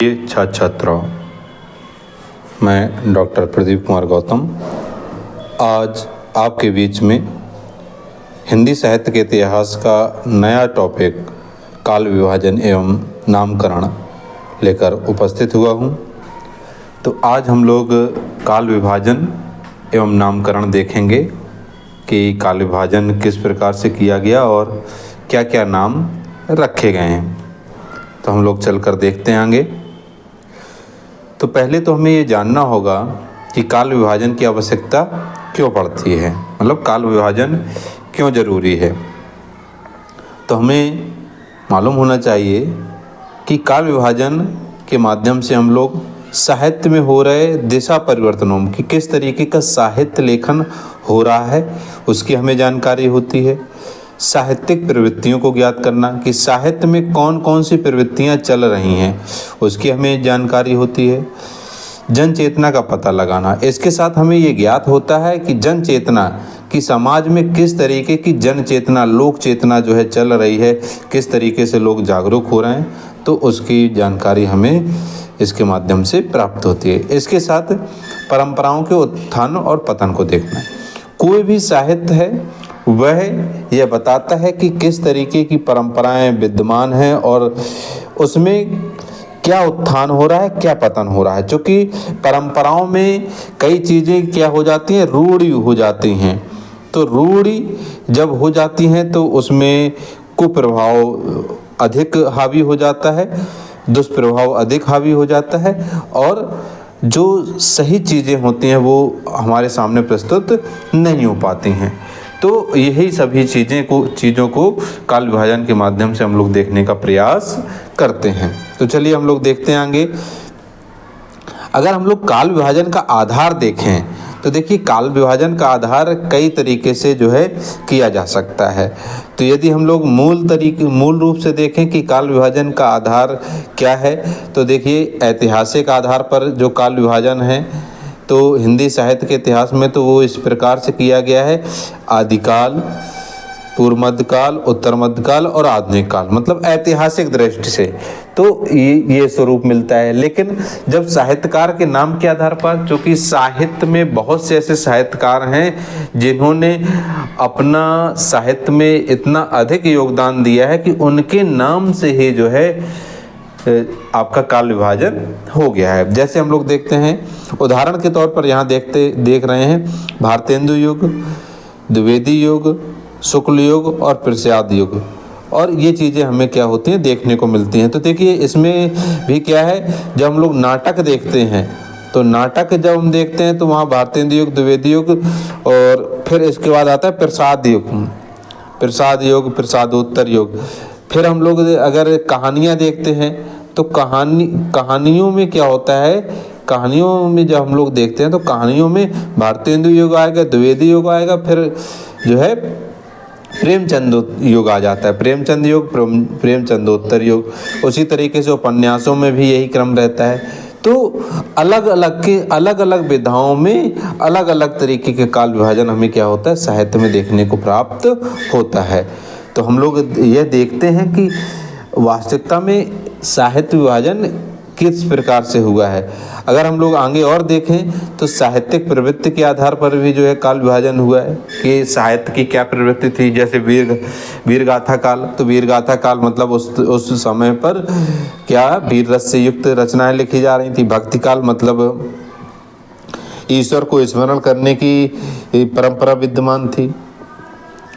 ये छात्र छात्राओं, मैं डॉक्टर प्रदीप कुमार गौतम आज आपके बीच में हिंदी साहित्य के इतिहास का नया टॉपिक काल विभाजन एवं नामकरण लेकर उपस्थित हुआ हूँ। तो आज हम लोग काल विभाजन एवं नामकरण देखेंगे कि काल विभाजन किस प्रकार से किया गया और क्या क्या नाम रखे गए हैं। तो हम लोग चलकर देखते हैं आगे। तो पहले तो हमें ये जानना होगा कि काल विभाजन की आवश्यकता क्यों पड़ती है, मतलब काल विभाजन क्यों ज़रूरी है। तो हमें मालूम होना चाहिए कि काल विभाजन के माध्यम से हम लोग साहित्य में हो रहे दिशा परिवर्तनों की किस तरीके का साहित्य लेखन हो रहा है उसकी हमें जानकारी होती है। साहित्यिक प्रवृत्तियों को ज्ञात करना कि साहित्य में कौन कौन सी प्रवृत्तियां चल रही हैं उसकी हमें जानकारी होती है। जन चेतना का पता लगाना, इसके साथ हमें ये ज्ञात होता है कि जन चेतना कि समाज में किस तरीके की जन चेतना, लोक चेतना जो है चल रही है, किस तरीके से लोग जागरूक हो रहे हैं, तो उसकी जानकारी हमें इसके माध्यम से प्राप्त होती है। इसके साथ परंपराओं के उत्थान और पतन को देखना। कोई भी साहित्य है वह यह बताता है कि किस तरीके की परंपराएं विद्यमान हैं और उसमें क्या उत्थान हो रहा है, क्या पतन हो रहा है। क्योंकि परंपराओं में कई चीज़ें क्या हो जाती हैं, रूढ़ी हो जाती हैं। तो रूढ़ी जब हो जाती हैं तो उसमें कुप्रभाव अधिक हावी हो जाता है, दुष्प्रभाव अधिक हावी हो जाता है और जो सही चीज़ें होती हैं वो हमारे सामने प्रस्तुत नहीं हो पाती हैं। तो यही सभी चीज़ों को काल विभाजन के माध्यम से हम लोग देखने का प्रयास करते हैं। तो चलिए हम लोग देखते हैं आगे। अगर हम लोग काल विभाजन का आधार देखें तो देखिए काल विभाजन का आधार कई तरीके से जो है किया जा सकता है। तो यदि हम लोग मूल रूप से देखें कि काल विभाजन का आधार क्या है, तो देखिए ऐतिहासिक आधार पर जो काल विभाजन है तो हिंदी साहित्य के इतिहास में तो वो इस प्रकार से किया गया है: आदिकाल, पूर्व मध्यकाल, उत्तर मध्यकाल और आधुनिक काल, मतलब ऐतिहासिक दृष्टि से तो ये स्वरूप मिलता है। लेकिन जब साहित्यकार के नाम के आधार पर, चूँकि साहित्य में बहुत से ऐसे साहित्यकार हैं जिन्होंने अपना साहित्य में इतना अधिक योगदान दिया है कि उनके नाम से ही जो है आपका काल विभाजन हो गया है। जैसे हम लोग देखते हैं उदाहरण के तौर पर यहाँ देख रहे हैं भारतेंदु युग, द्विवेदी युग, शुक्ल युग और प्रसाद युग, और ये चीज़ें हमें क्या होती हैं देखने को मिलती हैं। तो देखिए इसमें भी क्या है, जब हम लोग नाटक देखते हैं तो नाटक जब हम देखते हैं तो वहाँ भारतेंदु युग, द्विवेदी युग और फिर इसके बाद आता है प्रसाद युग, प्रसादोत्तर युग। फिर हम लोग अगर कहानियाँ देखते हैं तो कहानियों में क्या होता है, कहानियों में जब हम लोग देखते हैं तो कहानियों में भारतेंदु युग आएगा, द्विवेदी युग आएगा, फिर जो है प्रेमचंद युग आ जाता है, प्रेमचंद युग, प्रेमचंदोत्तर युग। उसी तरीके से उपन्यासों में भी यही क्रम रहता है। तो अलग अलग विधाओं में अलग अलग तरीके के काल विभाजन हमें क्या होता है साहित्य में देखने को प्राप्त होता है। तो हम लोग यह देखते हैं कि वास्तविकता में साहित्य विभाजन किस प्रकार से हुआ है। अगर हम लोग आगे और देखें तो साहित्यिक प्रवृत्ति के आधार पर भी जो है काल विभाजन हुआ है कि साहित्य की क्या प्रवृत्ति थी। जैसे वीरगाथा काल, तो वीरगाथा काल मतलब उस समय पर क्या वीर रस से युक्त रचनाएं लिखी जा रही थी। भक्ति काल मतलब ईश्वर को स्मरण करने की परंपरा विद्यमान थी।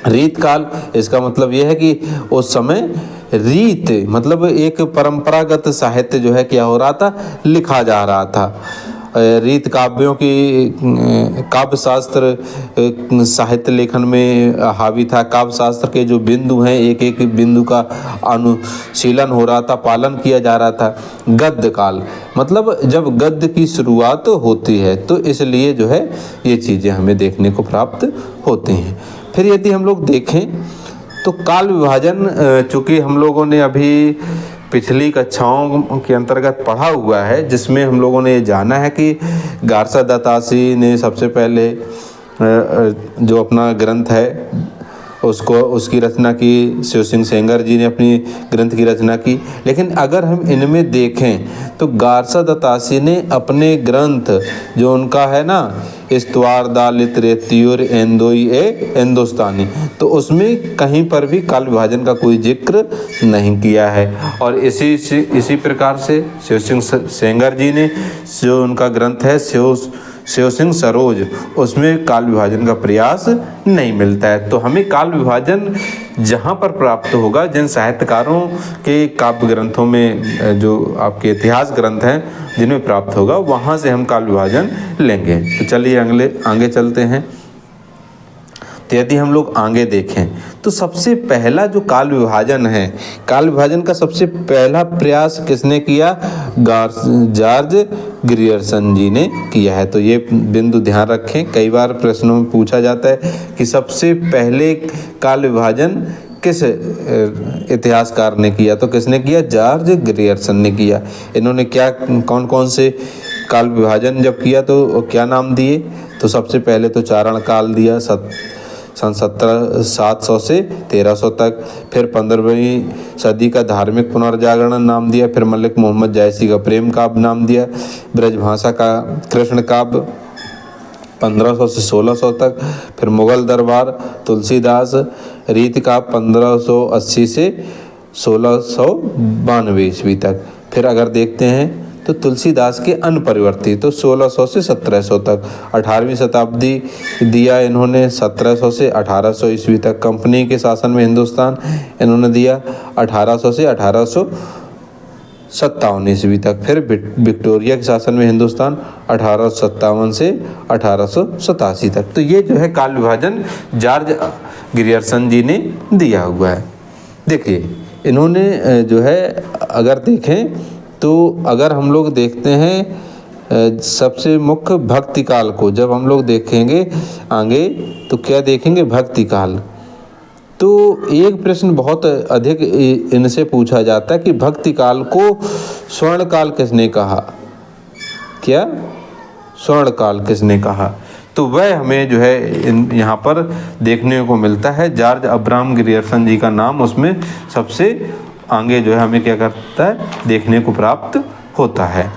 रीत काल, इसका मतलब यह है कि उस समय रीत मतलब एक परंपरागत साहित्य जो है क्या हो रहा था, लिखा जा रहा था। रीत काव्यों की काव्य शास्त्र साहित्य लेखन में हावी था। काव्य शास्त्र के जो बिंदु हैं, एक एक बिंदु का अनुशीलन हो रहा था, पालन किया जा रहा था। गद्य काल मतलब जब गद्य की शुरुआत होती है, तो इसलिए जो है ये चीज़ें हमें देखने को प्राप्त होती हैं। फिर यदि हम लोग देखें तो काल विभाजन, चूँकि हम लोगों ने अभी पिछली कक्षाओं के अंतर्गत पढ़ा हुआ है, जिसमें हम लोगों ने ये जाना है कि गारसा दत्तासी ने सबसे पहले जो अपना ग्रंथ है उसकी रचना की, शिव सिंह सेंगर जी ने अपनी ग्रंथ की रचना की। लेकिन अगर हम इनमें देखें तो गारसा दत्तासी ने अपने ग्रंथ जो उनका है ना, इस्तवार दा लिटरेच्योर एंदोई ए हिंदुस्तानी, तो उसमें कहीं पर भी काल विभाजन का कोई जिक्र नहीं किया है। और इसी प्रकार से शिव सिंह सेंगर जी ने जो उनका ग्रंथ है शिव सिंह सरोज, उसमें काल विभाजन का प्रयास नहीं मिलता है। तो हमें काल विभाजन जहाँ पर प्राप्त होगा, जिन साहित्यकारों के काव्य ग्रंथों में, जो आपके इतिहास ग्रंथ हैं जिनमें प्राप्त होगा, वहाँ से हम काल विभाजन लेंगे। तो चलिए आगे चलते हैं। तो यदि हम लोग आगे देखें तो सबसे पहला जो काल विभाजन है, काल विभाजन का सबसे पहला प्रयास किसने किया? जॉर्ज ग्रियर्सन जी ने किया है। तो ये बिंदु ध्यान रखें, कई बार प्रश्नों में पूछा जाता है कि सबसे पहले काल विभाजन किस इतिहासकार ने किया? तो किसने किया? जॉर्ज ग्रियर्सन ने किया। इन्होंने कौन कौन से काल विभाजन जब किया तो क्या नाम दिए? तो सबसे पहले तो चारण काल दिया, सन 700 से 1300 तक। फिर 15वीं सदी का धार्मिक पुनर्जागरण नाम दिया। फिर मलिक मोहम्मद जायसी का प्रेम काव्य नाम दिया। ब्रजभाषा का कृष्ण काव्य 1500 से 1600 तक। फिर मुगल दरबार तुलसीदास रीति काव्य 1580 से 1692 ईस्वी तक। फिर अगर देखते हैं तो तुलसीदास के अनपरिवर्ती तो 1600 से 1700 तक। 18वीं शताब्दी दिया इन्होंने 1700 से 1800 ईस्वी तक। कंपनी के शासन में हिंदुस्तान इन्होंने दिया 1800 से 1857 ईस्वी तक। फिर विक्टोरिया के शासन में हिंदुस्तान 1857 से 1887 तक। तो ये जो है काल विभाजन जॉर्ज ग्रियर्सन जी ने दिया हुआ है। देखिए इन्होंने जो है अगर देखें तो अगर हम लोग देखते हैं सबसे मुख्य भक्ति काल को जब हम लोग देखेंगे आगे तो क्या देखेंगे? भक्ति काल। तो एक प्रश्न बहुत अधिक इनसे पूछा जाता है कि भक्ति काल को स्वर्ण काल किसने कहा? क्या स्वर्ण काल किसने कहा? तो वह हमें जो है यहाँ पर देखने को मिलता है। जॉर्ज अब्राहम ग्रियर्सन जी का नाम उसमें सबसे आगे जो है हमें क्या करता है? देखने को प्राप्त होता है।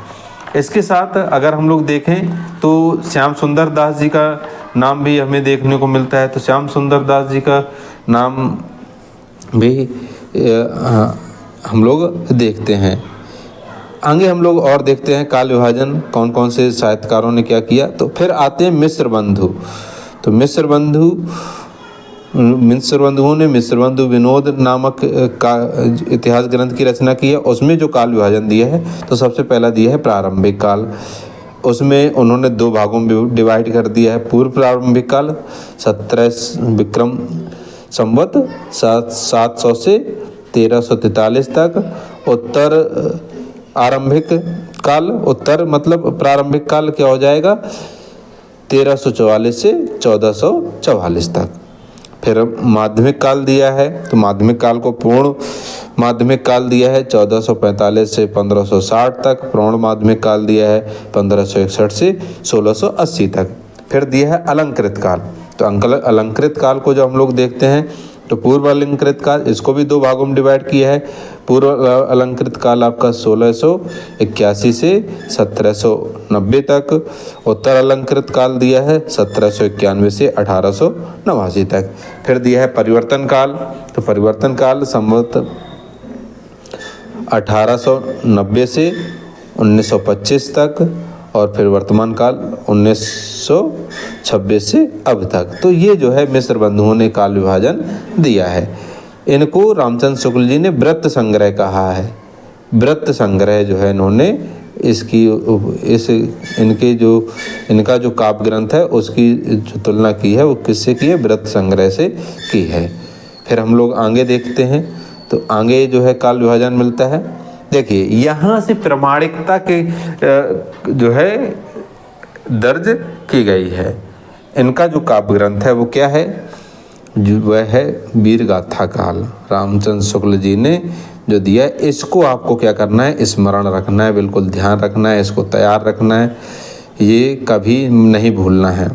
इसके साथ अगर हम लोग देखें तो श्याम सुंदर दास जी का नाम भी हमें देखने को मिलता है। तो श्याम सुंदर दास जी का नाम भी हम लोग देखते हैं। आगे हम लोग और देखते हैं काल विभाजन कौन कौन से साहित्यकारों ने क्या किया। तो फिर आते हैं मिश्र बंधु। तो मिश्र बंधुओं ने मिश्र बंधु विनोद नामक का इतिहास ग्रंथ की रचना की है। उसमें जो काल विभाजन दिया है तो सबसे पहला दिया है प्रारंभिक काल। उसमें उन्होंने दो भागों में डिवाइड कर दिया है। पूर्व प्रारंभिक काल 17 विक्रम संवत 700 से 1343 तक। उत्तर आरंभिक काल, उत्तर मतलब प्रारंभिक काल क्या हो जाएगा? 1344 से 1444 तक। फिर माध्यमिक काल दिया है। तो माध्यमिक काल को पूर्ण माध्यमिक काल दिया है 1445 से 1560 तक। प्रौढ़ माध्यमिक काल दिया है 1561 से 1680 तक। फिर दिया है अलंकृत काल। तो अलंकृत काल को जब हम लोग देखते हैं तो पूर्व अलंकृत काल, इसको भी दो भागों में डिवाइड किया है। पूर्व अलंकृत काल आपका 1681 से 1790 तक। उत्तर अलंकृत काल दिया है 1791 से 1889 तक। फिर दिया है परिवर्तन काल। तो परिवर्तन काल संवत 1890 से 1925 तक। और फिर वर्तमान काल 1926 से अब तक। तो ये जो है मिश्र बंधुओं ने काल विभाजन दिया है। इनको रामचंद्र शुक्ल जी ने व्रत संग्रह कहा है। व्रत संग्रह जो है इन्होंने इनका जो काव्य ग्रंथ है उसकी जो तुलना की है वो किससे की है? व्रत संग्रह से की है। फिर हम लोग आगे देखते हैं तो आगे जो है काल विभाजन मिलता है। देखिए यहाँ से प्रामाणिकता के जो है दर्ज की गई है। इनका जो काव्य ग्रंथ है वो क्या है? जो वह है वीर गाथा काल। रामचंद्र शुक्ल जी ने जो दिया है, इसको आपको क्या करना है? स्मरण रखना है, बिल्कुल ध्यान रखना है, इसको तैयार रखना है, ये कभी नहीं भूलना है।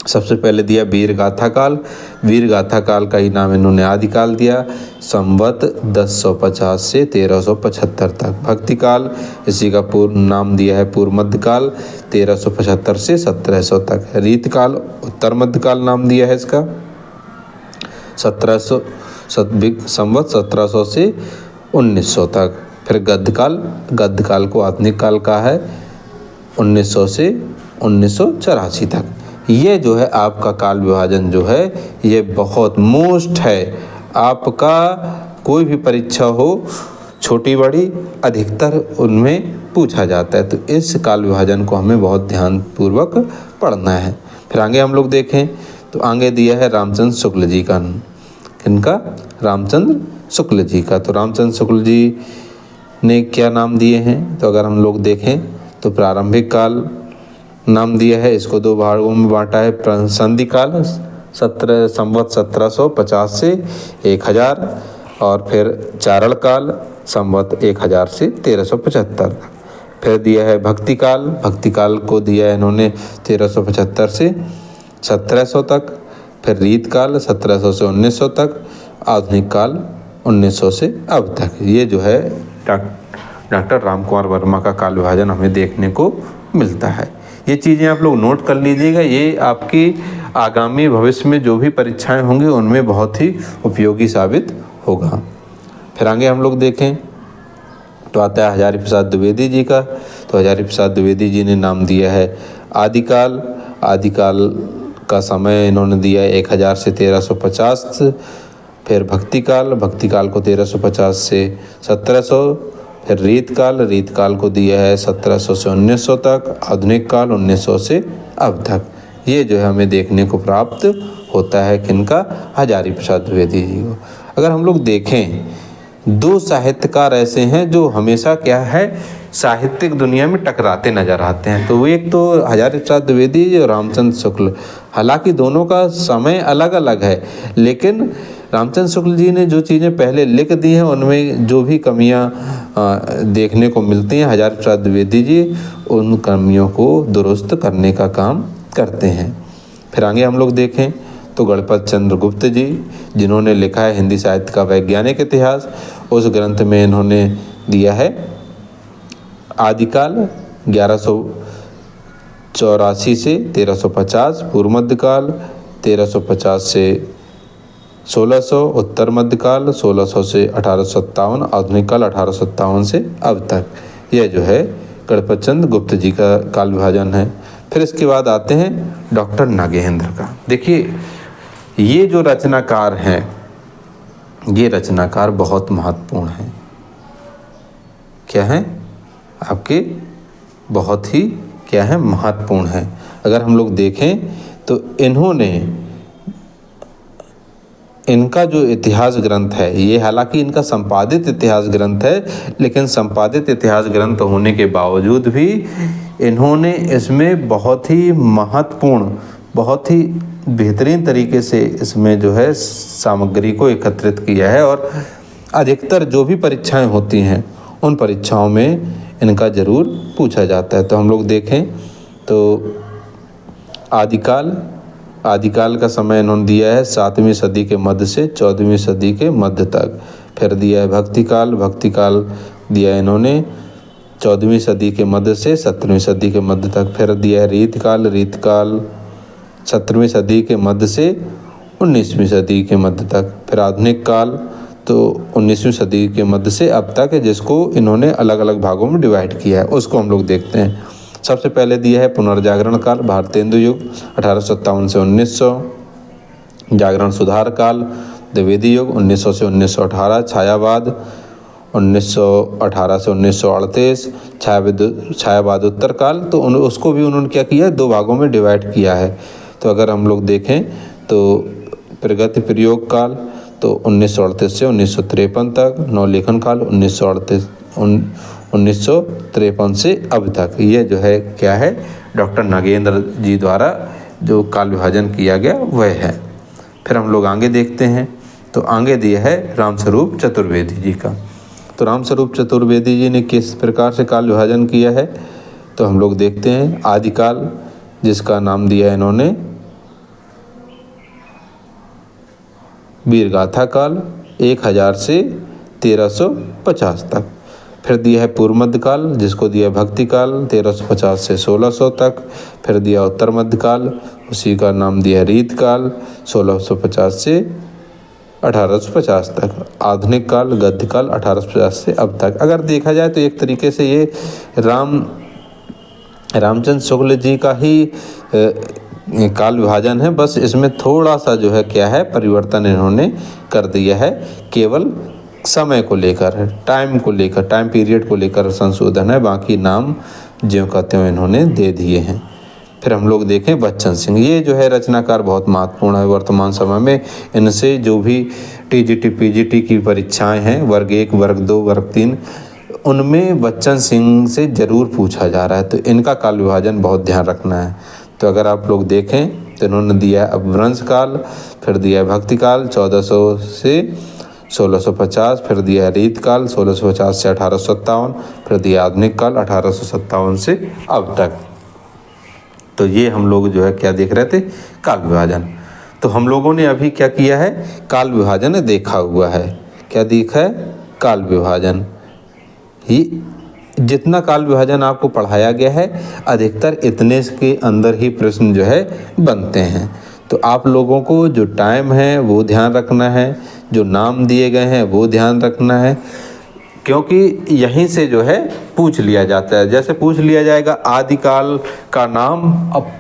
सबसे पहले दिया वीर गाथा काल। वीर गाथा काल का ही नाम इन्होंने आदिकाल दिया। संवत 1050 से 1375 तक। भक्ति काल, इसी का पूर्ण नाम दिया है पूर्व मध्यकाल, 1375 से 1700 तक। रीत काल, उत्तर मध्यकाल नाम दिया है इसका, 1700 संवत 1700 से 1900 तक। फिर गद्यकाल, गद्यकाल को आधुनिक काल का है, 1900 से 1984 तक। ये जो है आपका काल विभाजन जो है ये बहुत मोस्ट है। आपका कोई भी परीक्षा हो, छोटी बड़ी, अधिकतर उनमें पूछा जाता है। तो इस काल विभाजन को हमें बहुत ध्यानपूर्वक पढ़ना है। फिर आगे हम लोग देखें तो आगे दिया है रामचंद्र शुक्ल जी का। किनका? रामचंद्र शुक्ल जी का। तो रामचंद्र शुक्ल जी ने क्या नाम दिए हैं? तो अगर हम लोग देखें तो प्रारंभिक काल नाम दिया है, इसको दो भागों में बांटा है। संधि काल संवत 1750 से 1000, और फिर चारण काल संवत 1000 से 1375। फिर दिया है भक्ति काल। भक्ति काल को दिया है इन्होंने 1375 से 1700 तक। फिर रीत काल 1700 से 1900 तक। आधुनिक काल 1900 से अब तक। ये जो है डॉक्टर रामकुमार वर्मा का काल विभाजन हमें देखने को मिलता है। ये चीज़ें आप लोग नोट कर लीजिएगा, ये आपकी आगामी भविष्य में जो भी परीक्षाएं होंगी उनमें बहुत ही उपयोगी साबित होगा। फिर आगे हम लोग देखें तो आता है हजारी प्रसाद द्विवेदी जी का। तो हजारी प्रसाद द्विवेदी जी ने नाम दिया है आदिकाल। आदिकाल का समय इन्होंने दिया है 1000 से 1350। फिर भक्ति काल, भक्ति काल को 1350 से 1700। फिर रीत काल को दिया है 1700 से 1900 तक। आधुनिक काल 1900 से अब तक। ये जो है हमें देखने को प्राप्त होता है किनका? हजारी प्रसाद द्विवेदी जी को। अगर हम लोग देखें, दो साहित्यकार ऐसे हैं जो हमेशा क्या है साहित्यिक दुनिया में टकराते नजर आते हैं। तो वो एक तो हजारी प्रसाद द्विवेदी जी और रामचंद्र शुक्ल। हालांकि दोनों का समय अलग अलग है, लेकिन रामचंद्र शुक्ल जी ने जो चीज़ें पहले लिख दी हैं उनमें जो भी कमियां देखने को मिलती हैं, हजारी प्रसाद द्विवेदी जी उन कमियों को दुरुस्त करने का काम करते हैं। फिर आगे हम लोग देखें तो गणपत चंद्र गुप्त जी, जिन्होंने लिखा है हिंदी साहित्य का वैज्ञानिक इतिहास, उस ग्रंथ में इन्होंने दिया है आदिकाल 1184 से 1350। पूर्व मध्यकाल 1350 से 1600। उत्तर मध्यकाल 1600 से 1857। आधुनिक काल 1857 से अब तक। यह जो है गणपत चंद्र गुप्त जी का काल विभाजन है। फिर इसके बाद आते हैं डॉक्टर नागेंद्र का। देखिए ये जो रचनाकार हैं, ये रचनाकार बहुत महत्वपूर्ण हैं। क्या हैं? आपके बहुत ही क्या है महत्वपूर्ण है। अगर हम लोग देखें तो इन्होंने इनका जो इतिहास ग्रंथ है, ये हालांकि इनका संपादित इतिहास ग्रंथ है, लेकिन संपादित इतिहास ग्रंथ होने के बावजूद भी इन्होंने इसमें बहुत ही महत्वपूर्ण, बहुत ही बेहतरीन तरीके से इसमें जो है सामग्री को एकत्रित किया है। और अधिकतर जो भी परीक्षाएं होती हैं उन परीक्षाओं में इनका ज़रूर पूछा जाता है। तो हम लोग देखें तो आदिकाल का समय इन्होंने दिया है 7वीं सदी के मध्य से 14वीं सदी के मध्य तक। फिर दिया है भक्ति काल दिया है इन्होंने 14वीं सदी के मध्य से 17वीं सदी के मध्य तक। फिर दिया है रीत काल 17वीं सदी के मध्य से 19वीं सदी के मध्य तक। फिर आधुनिक काल तो 19वीं सदी के मध्य से अब तक है, जिसको इन्होंने अलग अलग भागों में डिवाइड किया है, उसको हम लोग देखते हैं। सबसे पहले दिया है पुनर्जागरण काल, भारतेंदु युग 1857 से 1900। जागरण सुधार काल, द्विवेदी युग 1900 से 1918। छायावाद 1918 से 1938। छायावाद उत्तर काल, तो उसको भी उन्होंने क्या किया है, दो भागों में डिवाइड किया है। तो अगर हम लोग देखें तो प्रगति प्रयोग काल तो 1938 से 1953 तक। नवलेखन काल 1953 से अब तक। ये जो है क्या है डॉक्टर नागेंद्र जी द्वारा जो काल विभाजन किया गया वह है। फिर हम लोग आगे देखते हैं तो आगे दिया है रामस्वरूप चतुर्वेदी जी का। तो रामस्वरूप चतुर्वेदी जी ने किस प्रकार से काल विभाजन किया है, तो हम लोग देखते हैं आदिकाल, जिसका नाम दिया है इन्होंने वीरगाथा काल 1000 से 1350 तक। फिर दिया है पूर्व मध्यकाल, जिसको दिया भक्ति काल 1350 से 1600 तक। फिर दिया उत्तर मध्यकाल, उसी का नाम दिया रीत काल 1650 से 1850 तक। आधुनिक काल गद्य काल 1850 से अब तक। अगर देखा जाए तो एक तरीके से ये रामचंद्र शुक्ल जी का ही काल विभाजन है, बस इसमें थोड़ा सा जो है क्या है परिवर्तन इन्होंने कर दिया है, केवल समय को लेकर, टाइम को लेकर, टाइम पीरियड को लेकर संशोधन है, बाकी नाम ज्यों का त्यों इन्होंने दे दिए हैं। फिर हम लोग देखें बच्चन सिंह, ये जो है रचनाकार बहुत महत्वपूर्ण है वर्तमान समय में। इनसे जो भी टीजीटी पीजीटी की परीक्षाएं हैं वर्ग 1 वर्ग 2 वर्ग 3, उनमें बच्चन सिंह से ज़रूर पूछा जा रहा है, तो इनका काल विभाजन बहुत ध्यान रखना है। तो अगर आप लोग देखें तो इन्होंने दिया है अपभ्रंश काल, फिर दिया है भक्ति काल 1400 से 1650, फिर दिया है रीत काल 1650 से 1857, फिर दिया आधुनिक काल 1857 से अब तक। तो ये हम लोग जो है क्या देख रहे थे, काल विभाजन। तो हम लोगों ने अभी क्या किया है, काल विभाजन देखा हुआ है। क्या देखा है, काल विभाजन। ही जितना काल विभाजन आपको पढ़ाया गया है, अधिकतर इतने के अंदर ही प्रश्न जो है बनते हैं। तो आप लोगों को जो टाइम है वो ध्यान रखना है, जो नाम दिए गए हैं वो ध्यान रखना है, क्योंकि यहीं से जो है पूछ लिया जाता है। जैसे पूछ लिया जाएगा आदिकाल का नाम अब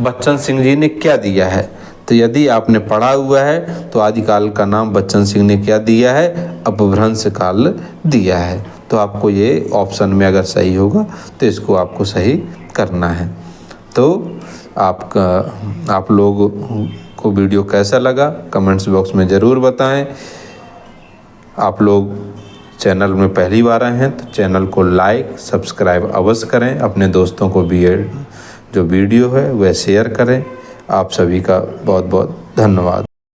बच्चन सिंह जी ने क्या दिया है, तो यदि आपने पढ़ा हुआ है तो आदिकाल का नाम बच्चन सिंह ने क्या दिया है, अपभ्रंश काल दिया है। तो आपको ये ऑप्शन में अगर सही होगा तो इसको आपको सही करना है। तो आप लोग को वीडियो कैसा लगा कमेंट्स बॉक्स में ज़रूर बताएं। आप लोग चैनल में पहली बार आए हैं तो चैनल को लाइक सब्सक्राइब अवश्य करें, अपने दोस्तों को भी जो वीडियो है वह शेयर करें। आप सभी का बहुत बहुत धन्यवाद।